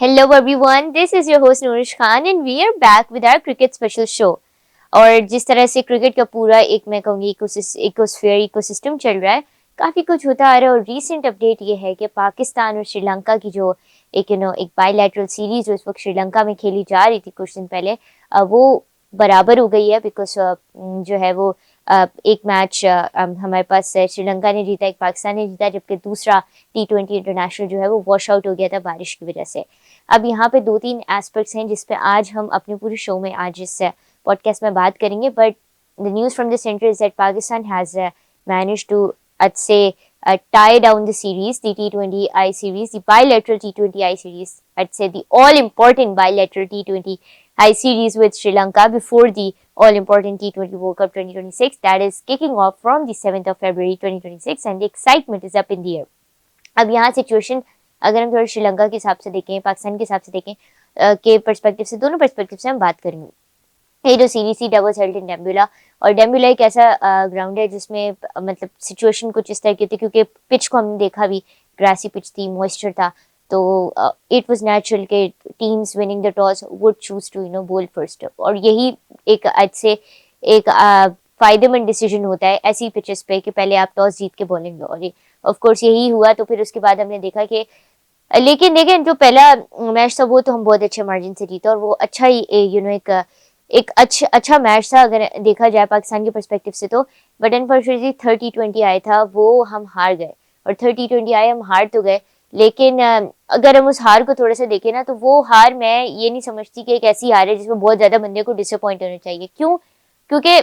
Hello everyone, this is your host Nourish Khan and we are back with our cricket special show. और जिस तरह से cricket का पूरा एक मैं कहूँगी इकोस्फीयर इकोसिस्टम चल रहा है, काफ़ी कुछ होता आ रहा है और रीसेंट अपडेट ये है कि पाकिस्तान और श्रीलंका की जो एक बायलैटरल सीरीज जो इस वक्त श्रीलंका में खेली जा रही थी कुछ दिन पहले, वो बराबर हो गई है बिकॉज जो है वो एक मैच हमारे पास श्रीलंका ने जीता, एक पाकिस्तान ने जीता, जबकि दूसरा T20 इंटरनेशनल जो है वो वॉश आउट हो गया था बारिश की वजह से। अब यहाँ पे 2-3 एस्पेक्ट्स हैं जिस पे आज हम अपने पूरे शो में आज इस पॉडकास्ट में बात करेंगे, but the news from the centre is that Pakistan has managed to tie down the series, the T20I series, the bilateral T20I series, I'd say the all-important bilateral T20I series with Sri Lanka before the all-important T20 World Cup 2026 that is kicking off from the 7th of February 2026 and the excitement is up in the air. अब यहाँ situation अगर हम थोड़ा श्रीलंका के हिसाब से देखें, पाकिस्तान के हिसाब से देखें के पर्सपेक्टिव से, दोनों पर्सपेक्टिव से हम बात करेंगे। ये जो सीरीज थी डबल्स हेल्ड इन डेम्बुला, और डेम्बुला एक ऐसा ग्राउंड है जिसमें मतलब सिचुएशन कुछ इस तरह की थी क्योंकि पिच को हमने देखा भी, ग्रासी पिच थी, मॉइस्चर था, तो इट वाज नेचुरल के teams winning the toss would choose to bowl first, और यही एक आज से एक फायदेमंद डिसीजन होता है ऐसी पिचेस पे कि पहले आप टॉस जीत के बॉलिंग लो, और ऑफ कोर्स यही हुआ। तो फिर उसके बाद हमने देखा कि लेकिन देखें जो पहला मैच था वो तो हम बहुत अच्छे मार्जिन से जीता और वो अच्छा ही एक अच्छा मैच था अगर देखा जाए पाकिस्तान के पर्सपेक्टिव से तो। बट अनफॉर्चुनेटली 30-20 आया था, वो हम हार गए, और 30-20 आए हम हार तो गए, लेकिन अगर हम उस हार को थोड़ा सा देखें ना तो वो हार मैं ये नहीं समझती कि एक ऐसी हार है जिसमें बहुत ज़्यादा बंदे को डिसअपॉइंट होना चाहिए। क्यों? क्योंकि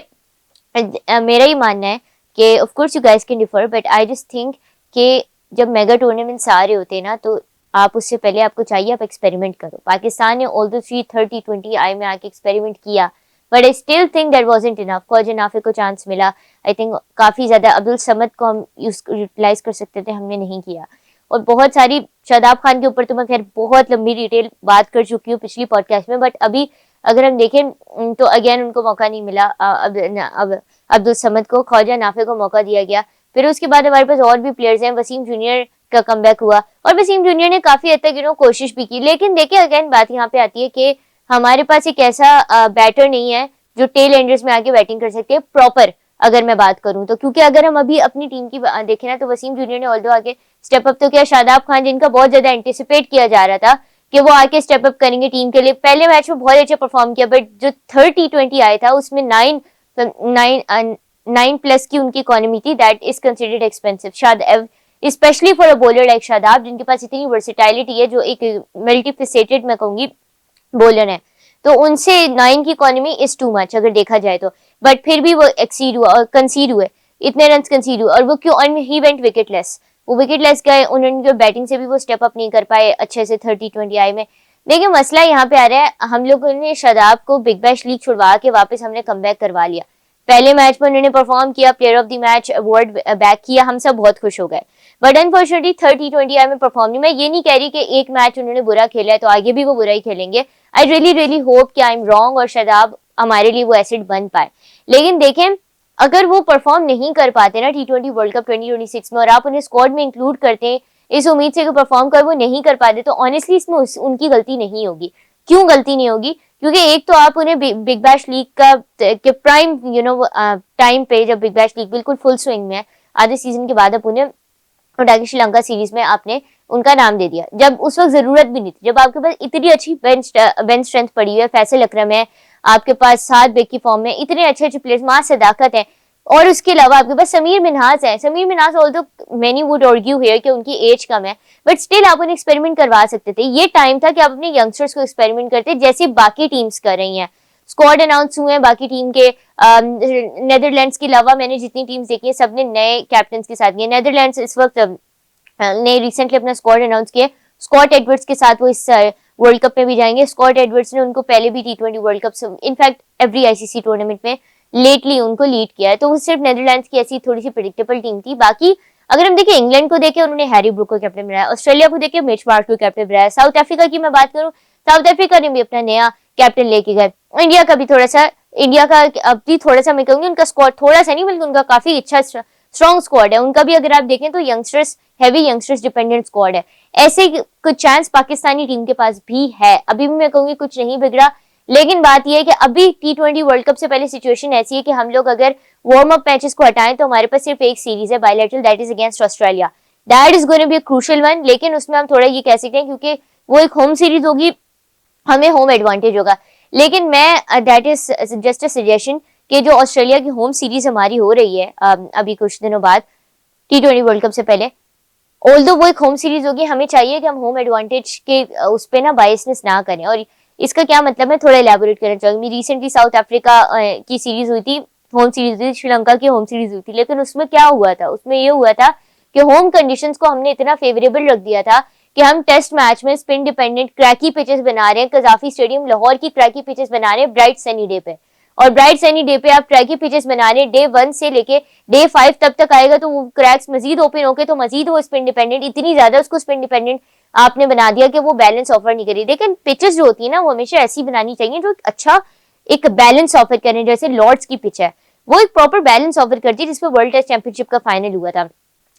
मेरा ही मानना है कि of course you guys can differ, but I just think कि जब मेगा टूर्नामेंट्स आ रहे होते हैं ना तो आप उससे पहले आपको चाहिए आप एक्सपेरिमेंट करो। पाकिस्तान ने ऑल द 30-20 आई में आके एक्सपेरिमेंट किया, but I still think that wasn't enough. Khawaja Nafay को चांस मिला, आई थिंक काफ़ी ज़्यादा अब्दुल समद को हम यूटिलाइज कर सकते थे, हमने नहीं किया। और बहुत सारी शादाब खान के ऊपर तो मैं खैर बहुत लंबी डिटेल बात कर चुकी हूँ पिछली पॉडकास्ट में, बट अभी अगर हम देखें तो अगेन उनको मौका नहीं मिला। अब अब्दुल समद को, ख्वाजा नाफे को मौका दिया गया। फिर उसके बाद हमारे पास और भी प्लेयर्स हैं, वसीम जूनियर का कमबैक हुआ और वसीम जूनियर ने काफी हद तक कोशिश भी की, लेकिन देखिए अगेन बात यहाँ पे आती है कि हमारे पास एक ऐसा बैटर नहीं है जो टेल एंडर्स में आके बैटिंग कर सकते हैं प्रॉपर। अगर मैं बात करूं तो क्योंकि अगर हम अभी अपनी टीम की देखें ना तो वसीम जूनियर ने ऑल्दो आके स्टेप अप तो किया, शादाब खान जिनका बहुत ज्यादा एंटिसिपेट किया जा रहा था कि वो आके स्टेप अप करेंगे टीम के लिए, पहले मैच में बहुत अच्छा परफॉर्म किया, बट जो 30-20 आया था उसमें 9+ की उनकी इकोनॉमी थी, दैट इज कंसिडर्ड एक्सपेंसिव। शायद specially for a bowler like Shadab जिनके पास इतनी वर्सेटाइलिटी है, जो एक मल्टीफेसेटेड मैं कहूंगी बॉलर है, तो उनसे 9 की इकोनॉमी इज टू मच अगर देखा जाए तो। बट फिर भी वो एक्सीड हुआ और कंसीड हुए, इतने रन कंसीड हुए, और वो क्यों? ही वेंट विकेटलेस, वो विकेटलेस गए, उन्होंने बैटिंग से भी वो स्टेप अप नहीं कर पाए अच्छे से 30-20 आई में। देखिए मसला यहाँ पे आ रहा है, हम लोगों ने शादाब को बिग बैश लीग छुड़वा के वापस हमने कमबैक करवा लिया। पहले मैच में उन्होंने परफॉर्म किया, player of the match award back किया, हम सब बहुत खुश हो गए, बट अनफॉर्चुनेटली 30-20 आई में परफॉर्म नहीं। मैं ये नहीं कह रही कि एक मैच उन्होंने बुरा खेला है तो आगे भी वो बुरा ही खेलेंगे। आई रियली होप कि आई एम रॉन्ग और शादाब हमारे लिए वो एसेट बन पाए, लेकिन देखें अगर वो परफॉर्म नहीं कर पाते ना T20 वर्ल्ड कप 2026 में और आप उन्हें स्क्वाड में इंक्लूड करते हैं इस उम्मीद से कि परफॉर्म कर वो नहीं कर पाते, तो ऑनेस्टली इसमें उनकी गलती नहीं होगी। क्यों गलती नहीं होगी? क्योंकि एक तो आप उन्हें बिग बैश लीग का के प्राइम टाइम पे, जब बिग बैश लीग बिल्कुल फुल स्विंग में है, आधे सीजन के बाद आप उन्हें उठा के श्रीलंका सीरीज में आपने उनका नाम दे दिया, जब उस वक्त जरूरत भी नहीं थी, जब आपके पास इतनी अच्छी बेंच स्ट्रेंथ पड़ी हुई है, फैसल अकरम है आपके पास, 7 बैक की फॉर्म में इतने अच्छे प्लेयर्स, मां सदाकत है, और उसके अलावा आपके पास समीर मिन्हास है। Sameer Minhas although many would argue here कि उनकी एज कम है, बट स्टिल आप उन्हें एक्सपेरिमेंट करवा सकते थे। ये टाइम था कि आप अपने यंगस्टर्स को एक्सपेरिमेंट करते जैसे बाकी टीम्स कर रही हैं। स्क्वाड अनाउंस हुए हैं बाकी टीम के, नेदरलैंड्स के अलावा मैंने जितनी टीम्स देखी है सबने नए कैप्टन के साथ किए। नेदरलैंड्स इस वक्त ने रिसेंटली अपना स्क्वाड अनाउंस किया, स्कॉट एडवर्ड्स के साथ वो इस वर्ल्ड कप में भी जाएंगे। स्कॉट एडवर्ड्स ने उनको पहले भी T20 world cup, in fact every ICC tournament में लेटली उनको लीड किया है, तो वो सिर्फ नेदरलैंड्स की ऐसी थोड़ी सी प्रिडिक्टेबल टीम थी। बाकी अगर हम देखें इंग्लैंड को देखें उन्होंने हैरी ब्रूक को कैप्टन बनाया, ऑस्ट्रेलिया को देखें मिच मार्श को कैप्टन बनाया, साउथ अफ्रीका की मैं बात करूं साउथ अफ्रीका ने भी अपना नया कैप्टन लेके गए। इंडिया का भी थोड़ा सा मैं कहूंगी उनका स्क्वाड थोड़ा सा नहीं बल्कि उनका काफी अच्छा स्ट्रॉन्ग स्क्वाड है उनका भी, अगर आप देखें तो youngsters, heavy youngsters dependent squad है। ऐसे कुछ चांस पाकिस्तानी टीम के पास भी है, अभी भी मैं कहूंगी कुछ नहीं बिगड़ा। लेकिन बात यह है कि अभी T20 वर्ल्ड कप से पहले सिचुएशन ऐसी है कि हम लोग अगर वार्म अप मैचेस को हटाएं तो हमारे पास सिर्फ एक सीरीज है bilateral, that is against Australia. That is going to be a crucial one, लेकिन उसमें हम थोड़ा ये कह सकते हैं क्योंकि वो एक होम सीरीज होगी, हमें होम एडवांटेज होगा। लेकिन मैं that is just a suggestion कि जो ऑस्ट्रेलिया की होम सीरीज हमारी हो रही है अभी कुछ दिनों बाद T20 वर्ल्ड कप से पहले, ऑल्दो वो एक होम सीरीज होगी, हमें चाहिए कि हम होम एडवांटेज के उस पे ना बायसनेस ना करें। और इसका क्या मतलब है थोड़ा एलैबोरेट करना चाहूंगी। रिसेंटली साउथ अफ्रीका की सीरीज हुई थी, होम सीरीज हुई, श्रीलंका की होम सीरीज हुई थी, लेकिन उसमें क्या हुआ था, उसमें ये हुआ था कि होम कंडीशंस को हमने इतना फेवरेबल रख दिया था कि हम टेस्ट मैच में स्पिन डिपेंडेंट क्रैकी पिचेस बना रहे हैं, कजाफी स्टेडियम लाहौर की क्रैकी पिचेस बना रहे हैं ब्राइट सनी डे पे। और ब्राइट सनी डे पे आप क्रैकी पिचेस बना रहे हैं, डे 1 से लेके डे 5 तब तक आएगा तो वो क्रैक्स मजीद ओपन होके तो मजीद वो स्पिन डिपेंडेंट, इतनी ज्यादा उसको स्पिन डिपेंडेंट आपने बना दिया कि वो बैलेंस ऑफर नहीं करी। लेकिन पिचेस जो होती है ना वो हमेशा ऐसी बनानी चाहिए जो अच्छा एक बैलेंस ऑफर करें, जैसे लॉर्ड्स की पिच है वो एक प्रॉपर बैलेंस ऑफर करती है, जिसपे वर्ल्ड टेस्ट चैंपियनशिप का फाइनल हुआ था।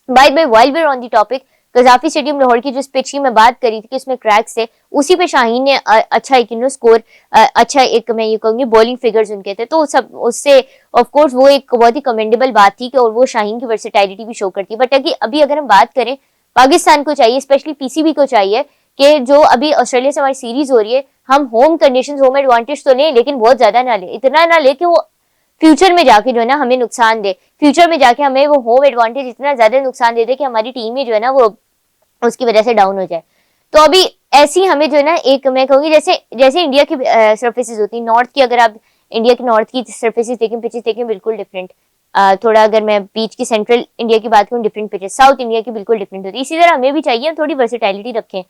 Bye bye while we're on the topic, Gaddafi Stadium Lahore की जिस पिच की मैं बात करी थी कि उसमें क्रैक्स थे, उसी पे शाहीन ने अच्छा एक स्कोर, अच्छा एक मैं ये कहूंगी बॉलिंग फिगर्स उनके थे, तो सब उससे ऑफ कोर्स वो एक बहुत ही कमेंडेबल बात थी कि, और वो शाहीन की वर्सेटाइलिटी भी शो करती है। बट अभी अगर हम बात करें, पाकिस्तान को चाहिए, स्पेशली पीसीबी को चाहिए कि जो अभी ऑस्ट्रेलिया से हमारी सीरीज हो रही है, हम होम कंडीशंस, होम एडवांटेज तो लें, लेकिन बहुत ज्यादा ना ले, इतना ना ले कि वो फ्यूचर में जाके जो है ना हमें नुकसान दे, फ्यूचर में जाके हमें वो होम एडवांटेज इतना ज्यादा नुकसान दे दे कि हमारी टीम ही जो है ना वो उसकी वजह से डाउन हो जाए। तो अभी ऐसी हमें जो है ना एक मैं कहूंगी जैसे जैसे इंडिया की सर्फेसिस होती है, नॉर्थ की, अगर आप इंडिया की नॉर्थ की सर्फेसिस देखें, पिचेस देखें, बिल्कुल डिफरेंट। थोड़ा अगर मैं बीच की सेंट्रल इंडिया की बात करूँ, डिफरेंट पिचेस, साउथ इंडिया की बिल्कुल डिफरेंट होती है। इसी तरह हमें भी चाहिए थोड़ी वर्सेटाइलिटी रखें,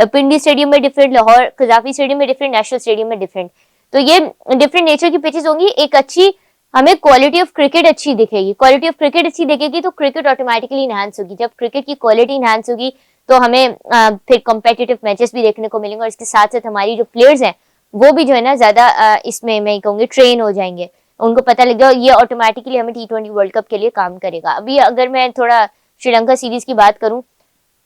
पिंडी स्टेडियम में डिफरेंट, लाहौर कजाफी स्टेडियम में डिफरेंट, नेशनल स्टेडियम में डिफरेंट, तो ये डिफरेंट नेचर की पिचेस होंगी। एक अच्छी हमें क्वालिटी ऑफ क्रिकेट अच्छी दिखेगी, क्वालिटी ऑफ क्रिकेट अच्छी दिखेगी तो क्रिकेट ऑटोमेटिकली इनहांस होगी। जब क्रिकेट की क्वालिटी इनहांस होगी तो हमें फिर कॉम्पिटिटिव मैचेस भी देखने को मिलेंगे, और इसके साथ साथ हमारी जो प्लेयर्स हैं वो भी जो है ना ज्यादा इसमें मैं कहूंगी ट्रेन हो जाएंगे, उनको पता लगेगा, ये ऑटोमेटिकली हमें T20 वर्ल्ड कप के लिए काम करेगा। अभी अगर मैं थोड़ा श्रीलंका सीरीज की बात करूं,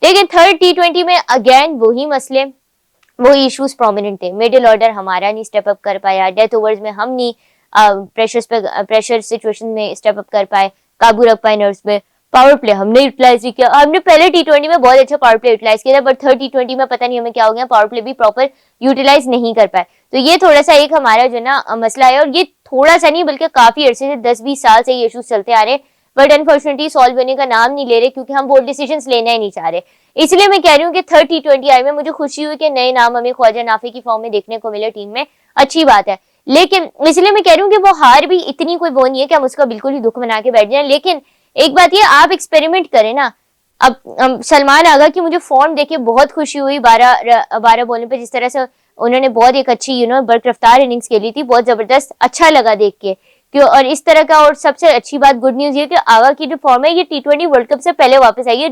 लेकिन थर्ड T20 में अगेन वही मसले, वो इश्यूज प्रोमिनेंट थे। मिडिल ऑर्डर हमारा नहीं स्टेप अप कर पाया, डेथ ओवर्स में हम नहीं प्रेशर सिचुएशन में स्टेप अप कर पाए, काबू रख पाए नर्व्स में। पावर प्ले हमने यूटिलाइज किया, हमने पहले T20 में बहुत अच्छा पावर प्ले यूटिलाइज किया था, बट थर्ड T20 में पता नहीं हमें क्या हो गया, पावर प्ले भी प्रॉपर यूटिलाइज नहीं कर पाए। तो ये थोड़ा सा एक हमारा जो ना मसला है, और ये थोड़ा सा नहीं बल्कि काफी अरसे से 10-20 साल से ये इश्यूज चलते आ रहे, बट अनफॉर्चुनेटली सॉल्व होने का नाम नहीं ले रहे, क्योंकि हम बोल्ड डिसीजंस लेना ही नहीं चाह रहे। इसलिए मैं कह रही हूँ कि थर्ड T20 आई में मुझे खुशी हुई कि नए नाम हमें ख्वाजा नाफी की फॉर्म में देखने को मिले टीम में, अच्छी बात है। लेकिन इसलिए मैं कह रही हूँ कि वो हार भी इतनी कोई वो नहीं है कि हम उसका बिल्कुल ही दुख मना के बैठ जाएं। लेकिन एक बात ये, आप एक्सपेरिमेंट करें ना। अब सलमान आगा की मुझे फॉर्म देखे बहुत खुशी हुई, 12 बॉलों पे जिस तरह से उन्होंने बहुत एक अच्छी बरकरफ्तार इनिंग्स खेली थी, बहुत जबरदस्त अच्छा लगा देख के क्यों। और इस तरह का, और सबसे अच्छी बात गुड न्यूज ये कि आगा की जो फॉर्म है ये T20 वर्ल्ड कप से पहले वापस आई है,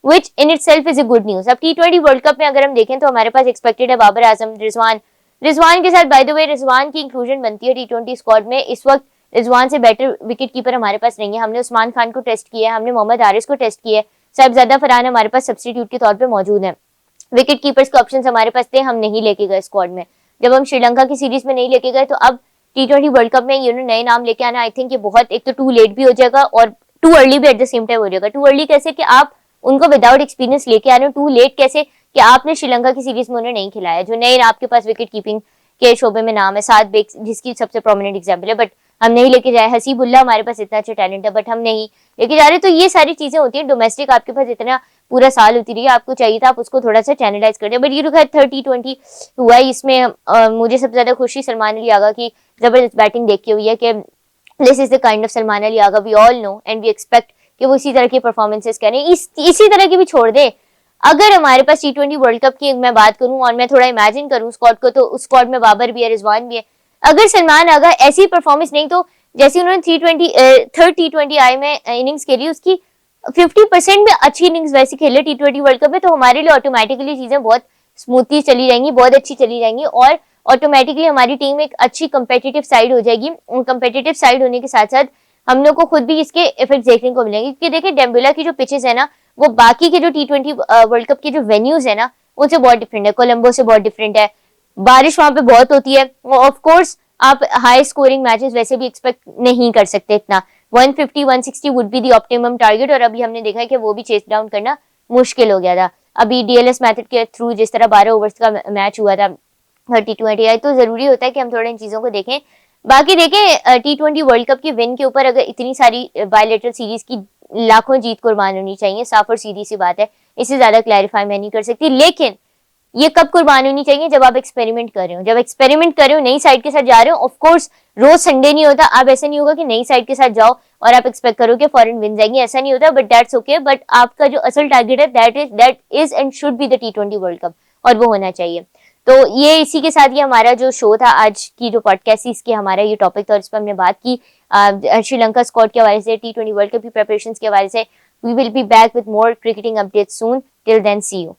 which in itself is a good news. अब T20 वर्ल्ड कप में अगर हम देखें तो हमारे पास एक्सपेक्टेड है बाबर आजम, रिजवान के साथ, बाय द वे रिजवान की इंक्लूजन बनती है T20 स्क्वाड में। इस वक्त रिजवान से बेटर विकेट कीपर हमारे पास नहीं है। हमने उस्मान खान को टेस्ट किया है, हमने मोहम्मद हारिस को टेस्ट किया है, साहिबजादा फरहान हमारे पास सब्स्टिट्यूट के तौर पे मौजूद है। विकेट कीपर्स के ऑप्शंस हमारे पास थे, हम नहीं लेके गए स्क्वाड में। जब हम श्रीलंका की सीरीज में नहीं लेके गए, तो अब T20 वर्ल्ड कप में नए नाम लेके आना, आई थिंक ये बहुत, एक तो टू लेट भी हो जाएगा और टू अर्ली भी एट द सेम टाइम हो जाएगा। टू अर्ली कैसे कि आप उनको विदाउट एक्सपीरियंस लेके आ रहे हो, टू लेट कैसे कि आपने श्रीलंका की सीरीज में उन्हें नहीं खिलाया। जो नए आपके पास विकेट कीपिंग के शोबे में नाम है, साद बेग जिसकी सबसे प्रोमिनेंट एग्जाम्पल है, बट हम नहीं लेके जाए। हसीबुल्ला हमारे पास इतना अच्छा टैलेंट है, बट हम नहीं लेके जा रहे। तो ये सारी चीजें होती है डोमेस्टिक, आपके पास इतना पूरा साल होती रही है, आपको चाहिए था आप उसको थोड़ा सा चैनलाइज कर दे। बट ये खैर थर्ड T20 हुआ है, इसमें मुझे सबसे ज्यादा खुशी सलमान अली आगा की जबरदस्त बैटिंग देख के हुई है कि this is the kind of Salman Ali Agha we all know and we expect कि वो इसी तरह की परफॉर्मेंसेस करें, इसी तरह की भी छोड़ दे। अगर हमारे पास T20 वर्ल्ड कप की मैं बात करूं और मैं थोड़ा इमेजिन करूं स्क्वाड को, तो उस स्क्वाड में बाबर भी है, रिजवान भी है। अगर सलमान आगा ऐसी परफॉर्मेंस नहीं, तो जैसे उन्होंने थर्ड T20 आई में इनिंग्स खेली, उसकी 50% में अच्छी इनिंग्स वैसे खेले T20 वर्ल्ड कप में, तो हमारे लिए ऑटोमेटिकली चीजें बहुत स्मूथली चली जाएंगी, बहुत अच्छी चली जाएंगी, और ऑटोमेटिकली हमारी टीम एक अच्छी कंपेटिटिव साइड हो जाएगी। कंपेटिटिव साइड होने के साथ साथ हम लोग को खुद भी इसके इफेक्ट देखने को मिलेंगे, क्योंकि देखिए डेम्बुला की जो पिचेस है ना, वो बाकी के जो T20 वर्ल्ड कप के जो वेन्यूज है ना, उनसे बहुत डिफरेंट है, कोलंबो से बहुत डिफरेंट है, बारिश वहां पे बहुत होती है, ऑफ कोर्स आप हाई स्कोरिंग मैचेस वैसे भी एक्सपेक्ट नहीं कर सकते इतना। 150 160 would be the optimum target, और अभी हमने देखा है कि वो भी चेस डाउन करना मुश्किल हो गया था। अभी डीएलएस मेथड के थ्रू जिस तरह 12 ओवर्स का मैच हुआ था 30-20 आई, तो जरूरी होता है कि हम थोड़ा इन चीजों को देखें। बाकी देखें T20 वर्ल्ड कप की विन के ऊपर अगर इतनी सारी बायलेटरल सीरीज की लाखों जीत कुर्बान होनी चाहिए, साफ और सीधी सी बात है, इससे ज्यादा क्लैरिफाई मैं नहीं कर सकती। लेकिन ये कब कुर्बान होनी चाहिए, जब आप एक्सपेरिमेंट कर रहे हो, जब एक्सपेरिमेंट कर रहे हो, नई साइड के साथ जा रहे हो। ऑफ कोर्स रोज संडे नहीं होता, अब ऐसा नहीं होगा कि नई साइड के साथ जाओ और आप एक्सपेक्ट करो कि फॉरेन विन जाएंगे, ऐसा नहीं होता, बट दैट्स ओके। बट आपका जो असल टारगेट है that is and should be the T20 world cup, और वो होना चाहिए। तो ये इसी के साथ ये हमारा जो शो था, आज की जो पॉडकास्ट थी, इसकी हमारा ये टॉपिक था, और इस पर हमने बात की श्रीलंका स्क्वाड के हवाले से, T20 वर्ल्ड कप की प्रिपरेशंस के हवाले से। We will be back with more cricketing updates soon, till then see you.